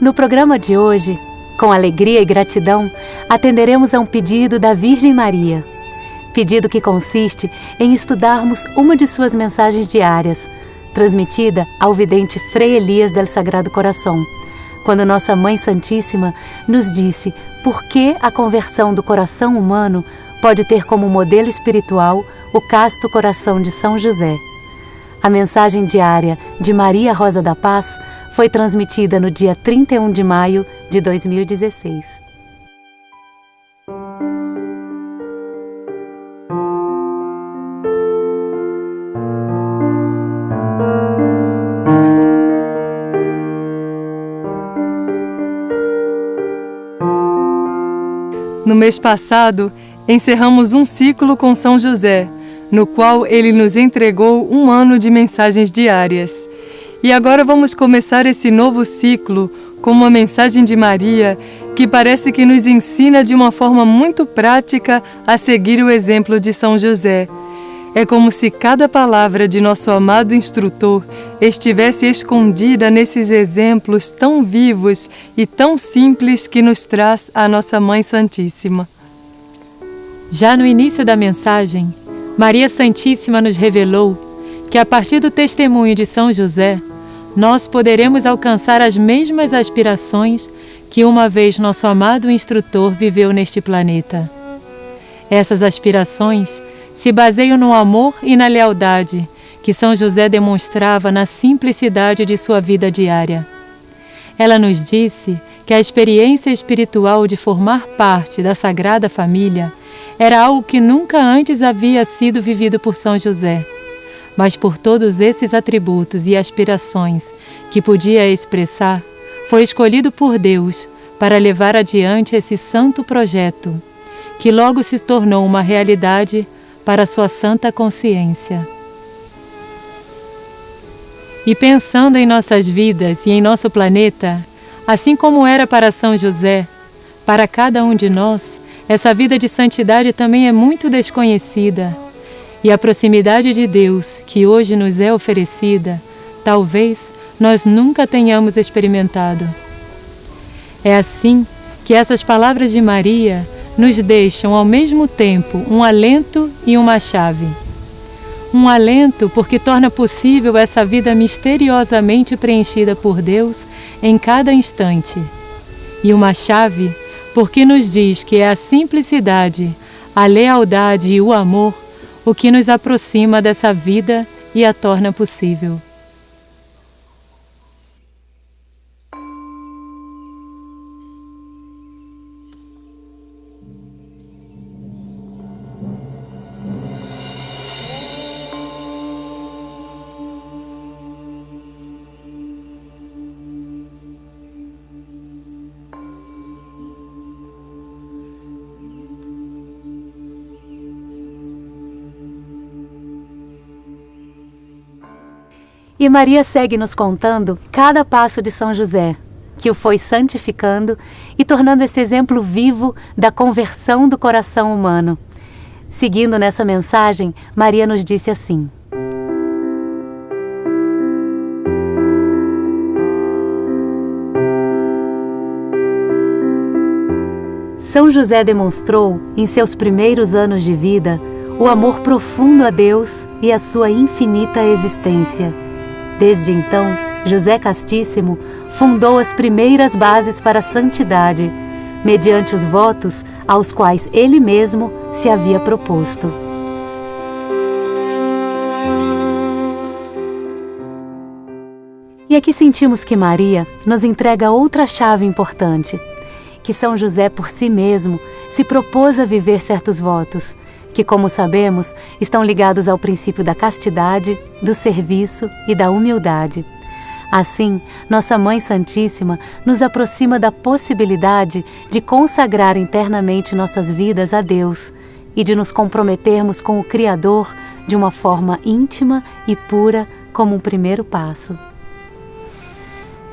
No programa de hoje, com alegria e gratidão, atenderemos a um pedido da Virgem Maria. Pedido que consiste em estudarmos uma de suas mensagens diárias, transmitida ao vidente Frei Elias del Sagrado Coração, quando Nossa Mãe Santíssima nos disse por que a conversão do coração humano pode ter como modelo espiritual o casto coração de São José. A mensagem diária de Maria Rosa da Paz foi transmitida no dia 31 de maio de 2016. No mês passado, encerramos um ciclo com São José, no qual ele nos entregou um ano de mensagens diárias. E agora vamos começar esse novo ciclo com uma mensagem de Maria que parece que nos ensina de uma forma muito prática a seguir o exemplo de São José. É como se cada palavra de nosso amado instrutor estivesse escondida nesses exemplos tão vivos e tão simples que nos traz a nossa Mãe Santíssima. Já no início da mensagem, Maria Santíssima nos revelou que a partir do testemunho de São José, nós poderemos alcançar as mesmas aspirações que uma vez nosso amado instrutor viveu neste planeta. Essas aspirações se baseiam no amor e na lealdade que São José demonstrava na simplicidade de sua vida diária. Ela nos disse que a experiência espiritual de formar parte da Sagrada Família era algo que nunca antes havia sido vivido por São José. Mas por todos esses atributos e aspirações que podia expressar, foi escolhido por Deus para levar adiante esse santo projeto, que logo se tornou uma realidade para sua santa consciência. E pensando em nossas vidas e em nosso planeta, assim como era para São José, para cada um de nós, essa vida de santidade também é muito desconhecida. E a proximidade de Deus, que hoje nos é oferecida, talvez nós nunca tenhamos experimentado. É assim que essas palavras de Maria nos deixam ao mesmo tempo um alento e uma chave. Um alento porque torna possível essa vida misteriosamente preenchida por Deus em cada instante. E uma chave porque nos diz que é a simplicidade, a lealdade e o amor o que nos aproxima dessa vida e a torna possível. E Maria segue nos contando cada passo de São José, que o foi santificando e tornando esse exemplo vivo da conversão do coração humano. Seguindo nessa mensagem, Maria nos disse assim: São José demonstrou, em seus primeiros anos de vida, o amor profundo a Deus e a sua infinita existência. Desde então, José Castíssimo fundou as primeiras bases para a santidade, mediante os votos aos quais ele mesmo se havia proposto. E aqui sentimos que Maria nos entrega outra chave importante, que São José por si mesmo se propôs a viver certos votos, que, como sabemos, estão ligados ao princípio da castidade, do serviço e da humildade. Assim, Nossa Mãe Santíssima nos aproxima da possibilidade de consagrar internamente nossas vidas a Deus e de nos comprometermos com o Criador de uma forma íntima e pura como um primeiro passo.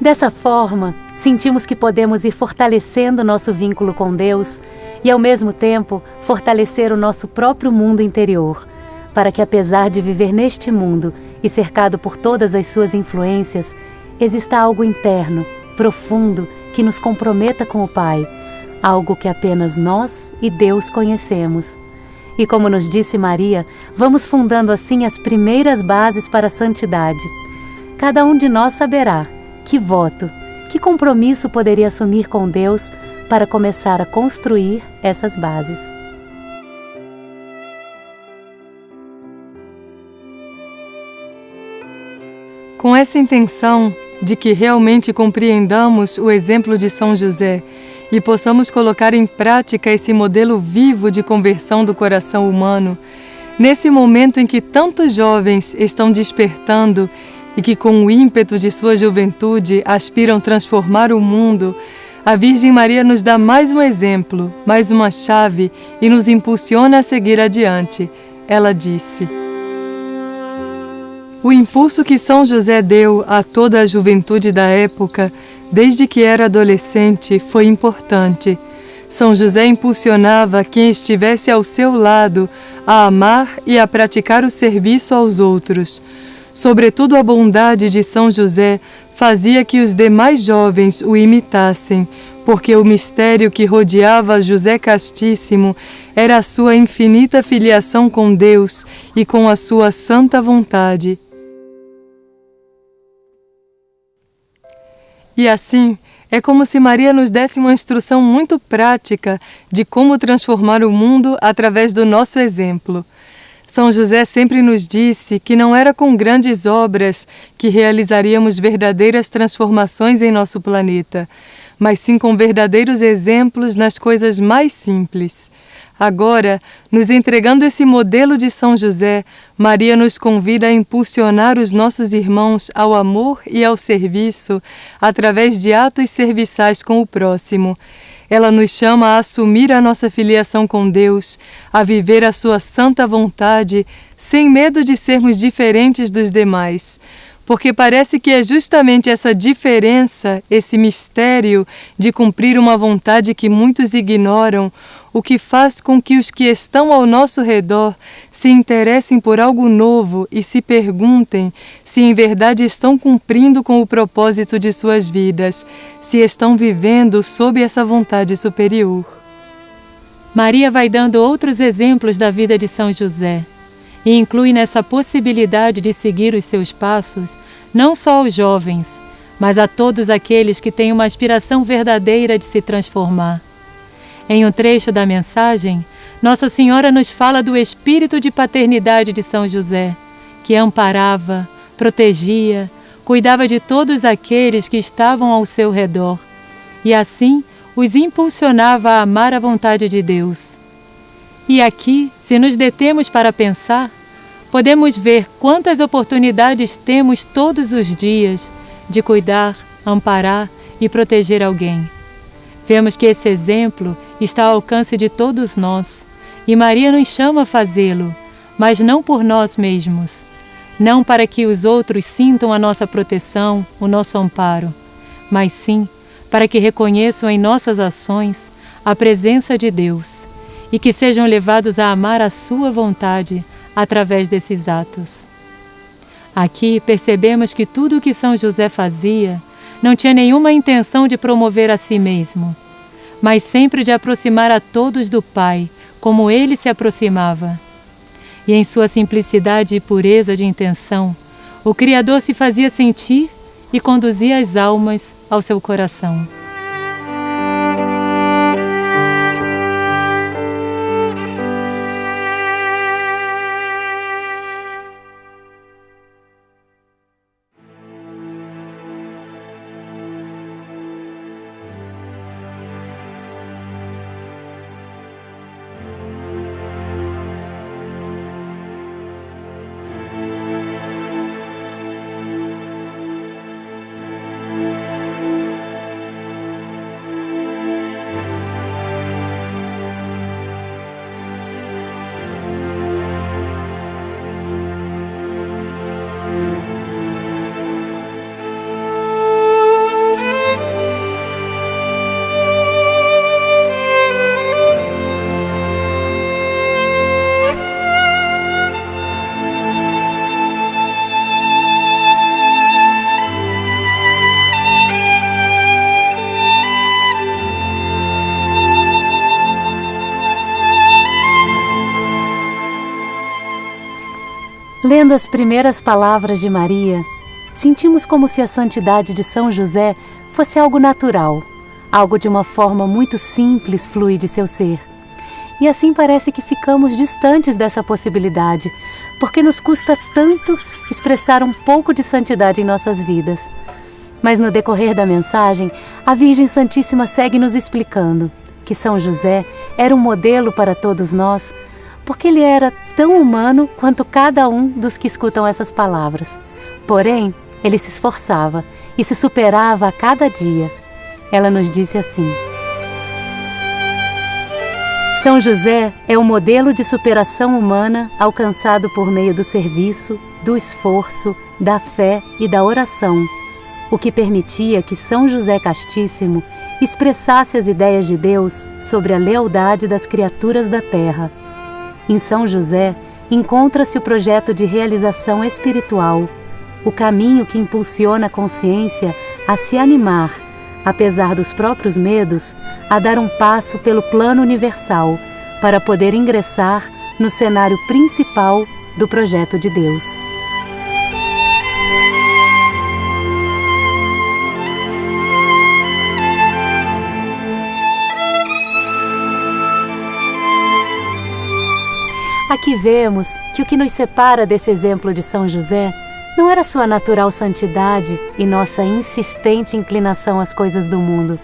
Dessa forma, sentimos que podemos ir fortalecendo nosso vínculo com Deus e, ao mesmo tempo, fortalecer o nosso próprio mundo interior, para que, apesar de viver neste mundo e cercado por todas as suas influências, exista algo interno, profundo, que nos comprometa com o Pai, algo que apenas nós e Deus conhecemos. E como nos disse Maria, vamos fundando assim as primeiras bases para a santidade. Cada um de nós saberá que voto, que compromisso poderia assumir com Deus para começar a construir essas bases. Com essa intenção de que realmente compreendamos o exemplo de São José e possamos colocar em prática esse modelo vivo de conversão do coração humano, nesse momento em que tantos jovens estão despertando e que com o ímpeto de sua juventude aspiram transformar o mundo, a Virgem Maria nos dá mais um exemplo, mais uma chave e nos impulsiona a seguir adiante. Ela disse: o impulso que São José deu a toda a juventude da época, desde que era adolescente, foi importante. São José impulsionava quem estivesse ao seu lado a amar e a praticar o serviço aos outros. Sobretudo a bondade de São José fazia que os demais jovens o imitassem, porque o mistério que rodeava José Castíssimo era a sua infinita filiação com Deus e com a sua santa vontade. E assim, é como se Maria nos desse uma instrução muito prática de como transformar o mundo através do nosso exemplo. São José sempre nos disse que não era com grandes obras que realizaríamos verdadeiras transformações em nosso planeta, mas sim com verdadeiros exemplos nas coisas mais simples. Agora, nos entregando esse modelo de São José, Maria nos convida a impulsionar os nossos irmãos ao amor e ao serviço através de atos serviçais com o próximo. Ela nos chama a assumir a nossa filiação com Deus, a viver a sua santa vontade, sem medo de sermos diferentes dos demais. Porque parece que é justamente essa diferença, esse mistério de cumprir uma vontade que muitos ignoram, o que faz com que os que estão ao nosso redor se interessem por algo novo e se perguntem se em verdade estão cumprindo com o propósito de suas vidas, se estão vivendo sob essa vontade superior. Maria vai dando outros exemplos da vida de São José e inclui nessa possibilidade de seguir os seus passos não só os jovens, mas a todos aqueles que têm uma aspiração verdadeira de se transformar. Em um trecho da mensagem, Nossa Senhora nos fala do espírito de paternidade de São José, que amparava, protegia, cuidava de todos aqueles que estavam ao seu redor, e assim os impulsionava a amar a vontade de Deus. E aqui, se nos detemos para pensar, podemos ver quantas oportunidades temos todos os dias de cuidar, amparar e proteger alguém. Vemos que esse exemplo está ao alcance de todos nós, e Maria nos chama a fazê-lo, mas não por nós mesmos. não para que os outros sintam a nossa proteção, o nosso amparo, mas sim para que reconheçam em nossas ações a presença de Deus e que sejam levados a amar a sua vontade através desses atos. Aqui percebemos que tudo o que São José fazia não tinha nenhuma intenção de promover a si mesmo, mas sempre de aproximar a todos do Pai, como ele se aproximava. E em sua simplicidade e pureza de intenção, o Criador se fazia sentir e conduzia as almas ao seu coração. Lendo as primeiras palavras de Maria, sentimos como se a santidade de São José fosse algo natural, algo de uma forma muito simples fluir de seu ser. E assim parece que ficamos distantes dessa possibilidade, porque nos custa tanto expressar um pouco de santidade em nossas vidas. Mas no decorrer da mensagem, a Virgem Santíssima segue nos explicando que São José era um modelo para todos nós, porque ele era tão humano quanto cada um dos que escutam essas palavras. Porém, ele se esforçava e se superava a cada dia. Ela nos disse assim: São José é o modelo de superação humana alcançado por meio do serviço, do esforço, da fé e da oração, o que permitia que São José Castíssimo expressasse as ideias de Deus sobre a lealdade das criaturas da terra. Em São José encontra-se o projeto de realização espiritual, o caminho que impulsiona a consciência a se animar, apesar dos próprios medos, a dar um passo pelo plano universal, para poder ingressar no cenário principal do projeto de Deus. Aqui vemos que o que nos separa desse exemplo de São José não era sua natural santidade e nossa insistente inclinação às coisas do mundo.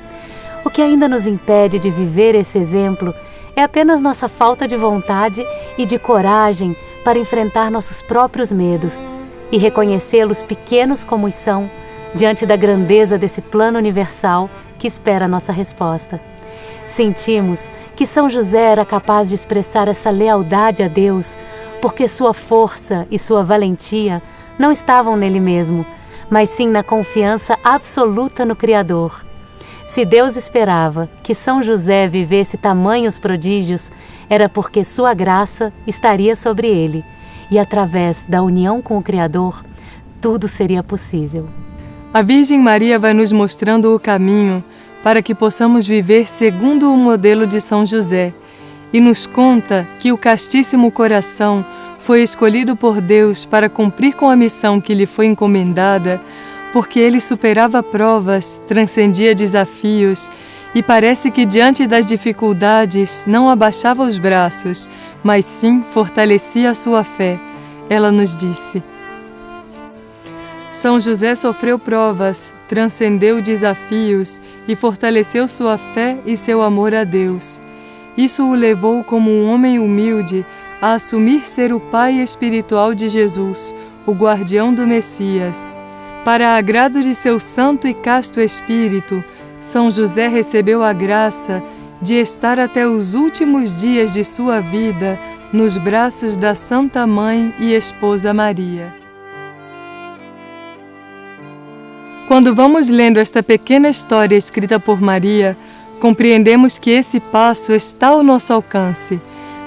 O que ainda nos impede de viver esse exemplo é apenas nossa falta de vontade e de coragem para enfrentar nossos próprios medos e reconhecê-los pequenos como são, diante da grandeza desse plano universal que espera a nossa resposta. Sentimos que São José era capaz de expressar essa lealdade a Deus porque sua força e sua valentia não estavam nele mesmo, mas sim na confiança absoluta no Criador. Se Deus esperava que São José vivesse tamanhos prodígios, era porque sua graça estaria sobre ele, e através da união com o Criador, tudo seria possível. A Virgem Maria vai nos mostrando o caminho para que possamos viver segundo o modelo de São José, e nos conta que o Castíssimo Coração foi escolhido por Deus para cumprir com a missão que lhe foi encomendada, porque ele superava provas, transcendia desafios e parece que diante das dificuldades não abaixava os braços, mas sim fortalecia a sua fé. Ela nos disse: São José sofreu provas, transcendeu desafios e fortaleceu sua fé e seu amor a Deus. Isso o levou como um homem humilde a assumir ser o pai espiritual de Jesus, o guardião do Messias. Para agrado de seu santo e casto espírito, São José recebeu a graça de estar até os últimos dias de sua vida nos braços da Santa Mãe e Esposa Maria. Quando vamos lendo esta pequena história escrita por Maria, compreendemos que esse passo está ao nosso alcance.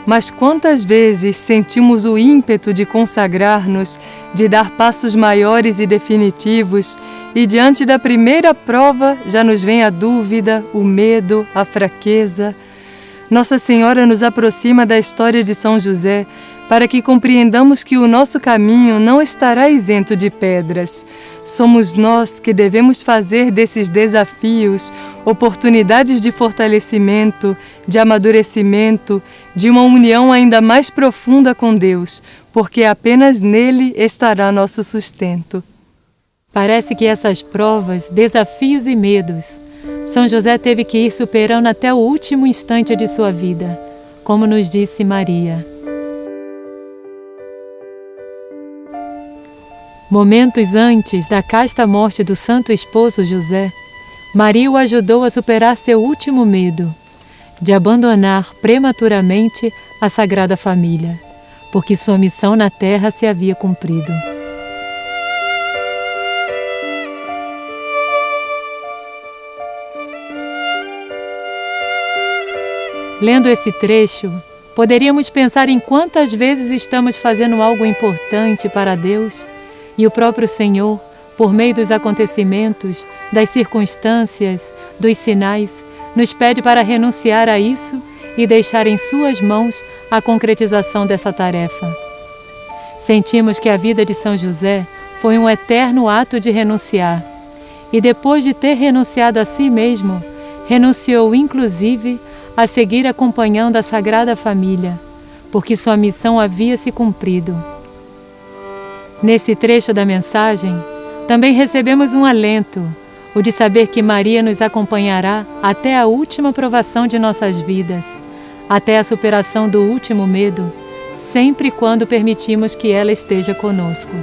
Mas quantas vezes sentimos o ímpeto de consagrar-nos, de dar passos maiores e definitivos, e diante da primeira prova já nos vem a dúvida, o medo, a fraqueza. Nossa Senhora nos aproxima da história de São José para que compreendamos que o nosso caminho não estará isento de pedras. Somos nós que devemos fazer desses desafios oportunidades de fortalecimento, de amadurecimento, de uma união ainda mais profunda com Deus, porque apenas nele estará nosso sustento. Parece que essas provas, desafios e medos, São José teve que ir superando até o último instante de sua vida, como nos disse Maria. Momentos antes da casta morte do santo esposo José, Maria o ajudou a superar seu último medo, de abandonar prematuramente a Sagrada Família, porque sua missão na terra se havia cumprido. Lendo esse trecho, poderíamos pensar em quantas vezes estamos fazendo algo importante para Deus e o próprio Senhor, por meio dos acontecimentos, das circunstâncias, dos sinais, nos pede para renunciar a isso e deixar em suas mãos a concretização dessa tarefa. Sentimos que a vida de São José foi um eterno ato de renunciar, e depois de ter renunciado a si mesmo, renunciou inclusive a seguir acompanhando a Sagrada Família, porque sua missão havia se cumprido. Nesse trecho da mensagem, também recebemos um alento, o de saber que Maria nos acompanhará até a última provação de nossas vidas, até a superação do último medo, sempre quando permitimos que ela esteja conosco.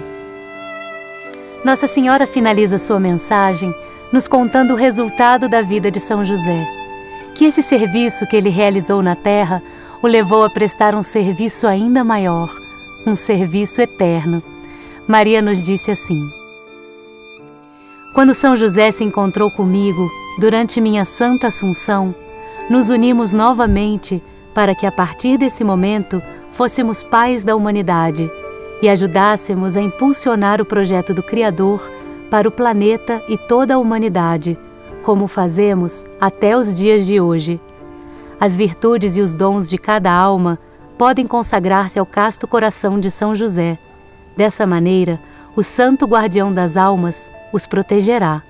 Nossa Senhora finaliza sua mensagem nos contando o resultado da vida de São José, que esse serviço que ele realizou na terra o levou a prestar um serviço ainda maior, um serviço eterno. Maria nos disse assim: quando São José se encontrou comigo durante minha Santa Assunção, nos unimos novamente para que a partir desse momento fôssemos pais da humanidade e ajudássemos a impulsionar o projeto do Criador para o planeta e toda a humanidade, como fazemos até os dias de hoje. As virtudes e os dons de cada alma podem consagrar-se ao casto coração de São José. Dessa maneira, o santo guardião das almas os protegerá.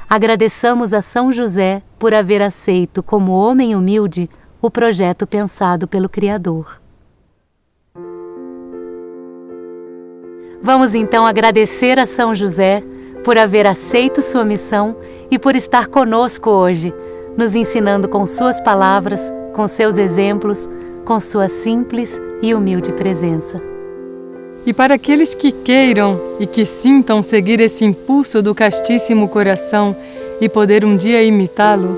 Agradeçamos a São José por haver aceito como homem humilde o projeto pensado pelo Criador. Vamos então agradecer a São José por haver aceito sua missão e por estar conosco hoje, nos ensinando com suas palavras, com seus exemplos, com sua simples e humilde presença. E para aqueles que queiram e que sintam seguir esse impulso do castíssimo coração e poder um dia imitá-lo,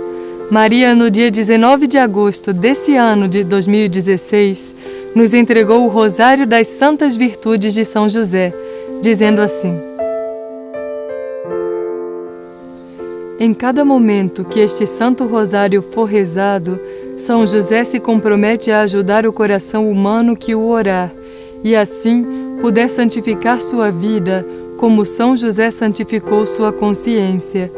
Maria, no dia 19 de agosto desse ano de 2016, nos entregou o Rosário das Santas Virtudes de São José, dizendo assim: em cada momento que este Santo Rosário for rezado, São José se compromete a ajudar o coração humano que o orar, e assim puder santificar sua vida, como São José santificou sua consciência.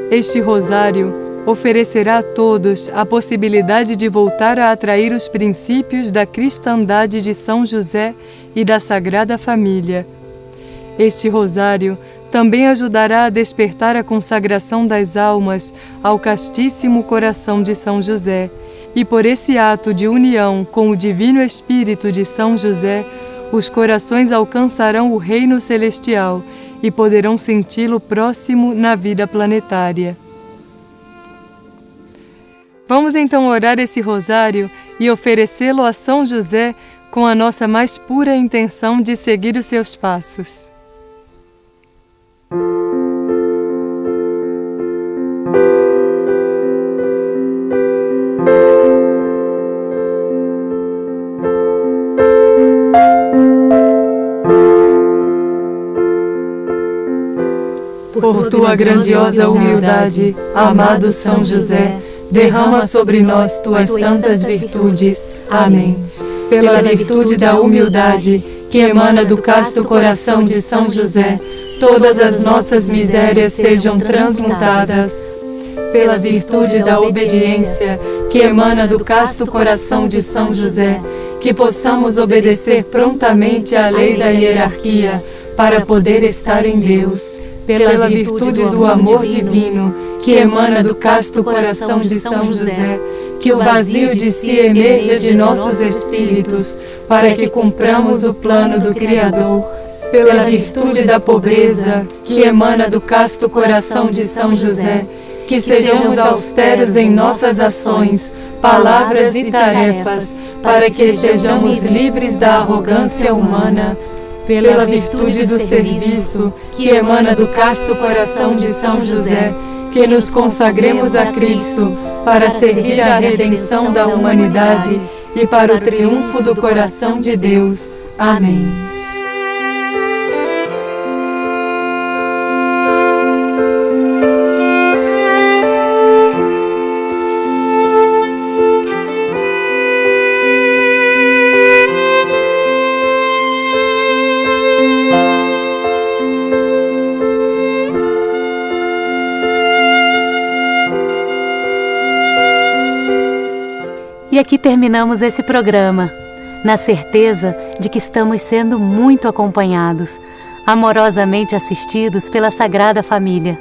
Este rosário oferecerá a todos a possibilidade de voltar a atrair os princípios da cristandade de São José e da Sagrada Família. Este rosário também ajudará a despertar a consagração das almas ao castíssimo coração de São José, e por esse ato de união com o Divino Espírito de São José, os corações alcançarão o reino celestial e poderão senti-lo próximo na vida planetária. Vamos então orar esse rosário e oferecê-lo a São José com a nossa mais pura intenção de seguir os seus passos. Por tua grandiosa humildade, amado São José, derrama sobre nós tuas santas virtudes. Amém. Pela virtude da humildade que emana do casto coração de São José, todas as nossas misérias sejam transmutadas. Pela virtude da obediência que emana do casto coração de São José, que possamos obedecer prontamente à lei da hierarquia para poder estar em Deus. Pela virtude do amor divino que emana do casto coração de São José, que o vazio de si emerja de nossos espíritos, para que cumpramos o plano do Criador. Pela virtude da pobreza que emana do casto coração de São José, que sejamos austeros em nossas ações, palavras e tarefas, para que estejamos livres da arrogância humana. Pela virtude do serviço que emana do casto coração de São José, que nos consagremos a Cristo para servir à redenção da humanidade e para o triunfo do coração de Deus. Amém. E aqui terminamos esse programa, na certeza de que estamos sendo muito acompanhados, amorosamente assistidos pela Sagrada Família.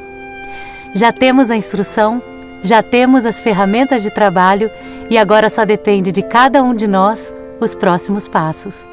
Já temos a instrução, já temos as ferramentas de trabalho e agora só depende de cada um de nós os próximos passos.